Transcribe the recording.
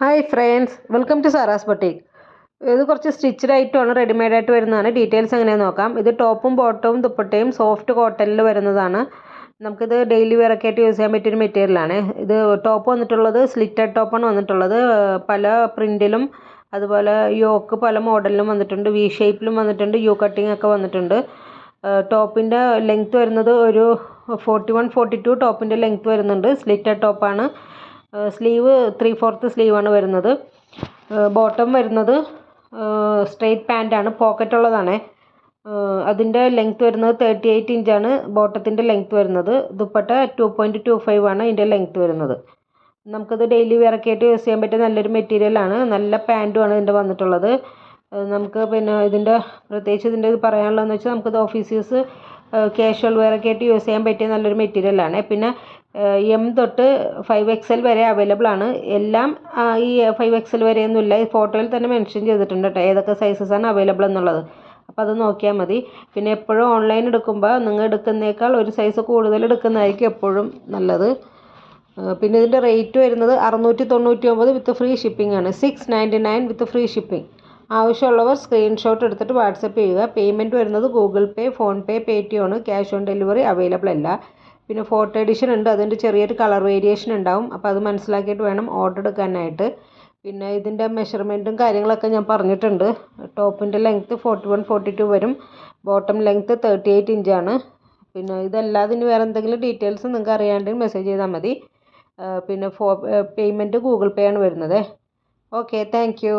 Hi friends, welcome to Sara's boutique. ഇത് കുറച്ച് stitched ആയിട്ടാണ് റെഡിമെയ്ഡ് ആയിട്ട് വരുന്നതാണ്. ഡീറ്റെയിൽസ് എങ്ങനെയാണെന്ന് നോക്കാം. ഇത് ടോപ്പും ബോട്ടവും ദുപ്പട്ടയും സോഫ്റ്റ് കോട്ടണിൽ വരുന്നതാണ്. നമുക്കിത് ഡെയിലി വെയർ ഒക്കെ ആയിട്ട് യൂസ് ചെയ്യാൻ പറ്റിയൊരു മെറ്റീരിയലാണ്. ഇത് ടോപ്പ് വന്നിട്ടുള്ളത് സ്ലിറ്റഡ് ടോപ്പാണ് വന്നിട്ടുള്ളത്. പല പ്രിൻറ്റിലും അതുപോലെ യോക്ക് പല മോഡലിലും വന്നിട്ടുണ്ട്. വി ഷേപ്പിലും വന്നിട്ടുണ്ട്. യു കട്ടിംഗ് ഒക്കെ വന്നിട്ടുണ്ട്. ടോപ്പിൻ്റെ ലെങ്ത്ത് വരുന്നത് ഒരു 41-42 ടോപ്പിൻ്റെ ലെങ്ത്ത് വരുന്നുണ്ട്. സ്ലിറ്റഡ് ടോപ്പാണ്. സ്ലീവ് 3/4 സ്ലീവാണ് വരുന്നത്. ബോട്ടം വരുന്നത് സ്ട്രെയിറ്റ് പാൻറ്റാണ്, പോക്കറ്റ് ഉള്ളതാണ്. അതിൻ്റെ ലെങ്ത്ത് വരുന്നത് 38 ഇഞ്ചാണ് ബോട്ടത്തിൻ്റെ ലെങ്ത്ത് വരുന്നത്. ദുപ്പട്ട 2.25 ആണ് ഇതിൻ്റെ ലെങ്ത്ത് വരുന്നത്. നമുക്കത് ഡെയിലി വെയർ ഒക്കെ ആയിട്ട് യൂസ് ചെയ്യാൻ പറ്റിയ നല്ലൊരു മെറ്റീരിയലാണ്. നല്ല പാൻറ്റുമാണ് ഇതിൻ്റെ വന്നിട്ടുള്ളത്. നമുക്ക് പിന്നെ ഇതിൻ്റെ പ്രത്യേകിച്ച് ഇതിൻ്റെ ഇത് പറയാനുള്ളതെന്ന് വെച്ചാൽ നമുക്കിത് ഓഫീസ് യൂസ് കാഷ്വൽ വെയർ ഒക്കെ ആയിട്ട് യൂസ് ചെയ്യാൻ പറ്റിയ നല്ലൊരു മെറ്റീരിയലാണ്. പിന്നെ M തൊട്ട് 5XL വരെ അവൈലബിൾ ആണ്. എല്ലാം ഈ 5XL വരെയൊന്നുമില്ല. ഈ ഫോട്ടോയിൽ തന്നെ മെൻഷൻ ചെയ്തിട്ടുണ്ട് കേട്ടോ ഏതൊക്കെ സൈസസ് ആണ് അവൈലബിൾ എന്നുള്ളത്. അപ്പോൾ അത് നോക്കിയാൽ മതി. പിന്നെ എപ്പോഴും ഓൺലൈൻ എടുക്കുമ്പോൾ നിങ്ങൾ എടുക്കുന്നേക്കാൾ ഒരു സൈസ് കൂടുതൽ എടുക്കുന്നതായിരിക്കും എപ്പോഴും നല്ലത്. പിന്നെ ഇതിൻ്റെ റേറ്റ് വരുന്നത് 699 വിത്ത് ഫ്രീ ഷിപ്പിംഗ് ആണ്. 699 വിത്ത് ഫ്രീ ഷിപ്പിംഗ്. ആവശ്യമുള്ളവർ സ്ക്രീൻഷോട്ട് എടുത്തിട്ട് വാട്സപ്പ് ചെയ്യുക. പേയ്മെൻറ്റ് വരുന്നത് ഗൂഗിൾ പേ, ഫോൺ പേ, പേടിഎം ആണ്. ക്യാഷ് ഓൺ ഡെലിവറി അവൈലബിൾ അല്ല. പിന്നെ ഫോട്ടോ എഡിഷൻ ഉണ്ട്. അതിൻ്റെ ചെറിയൊരു കളർ വേരിയേഷൻ ഉണ്ടാവും. അപ്പോൾ അത് മനസ്സിലാക്കിയിട്ട് വേണം ഓർഡർ എടുക്കാനായിട്ട്. പിന്നെ ഇതിൻ്റെ മെഷർമെൻറ്റും കാര്യങ്ങളൊക്കെ ഞാൻ പറഞ്ഞിട്ടുണ്ട്. ടോപ്പിൻ്റെ ലെങ്ത്ത് 41-42 വരും. ബോട്ടം ലെങ്ത്ത് 38 ഇഞ്ചാണ്. പിന്നെ ഇതല്ലാതെ ഇനി വേറെ എന്തെങ്കിലും ഡീറ്റെയിൽസ് നിങ്ങൾക്ക് അറിയാണ്ടെങ്കിൽ മെസ്സേജ് ചെയ്താൽ മതി. പിന്നെ പേയ്മെൻറ്റ് ഗൂഗിൾ പേ ആണ് വരുന്നത്. Okay, thank you.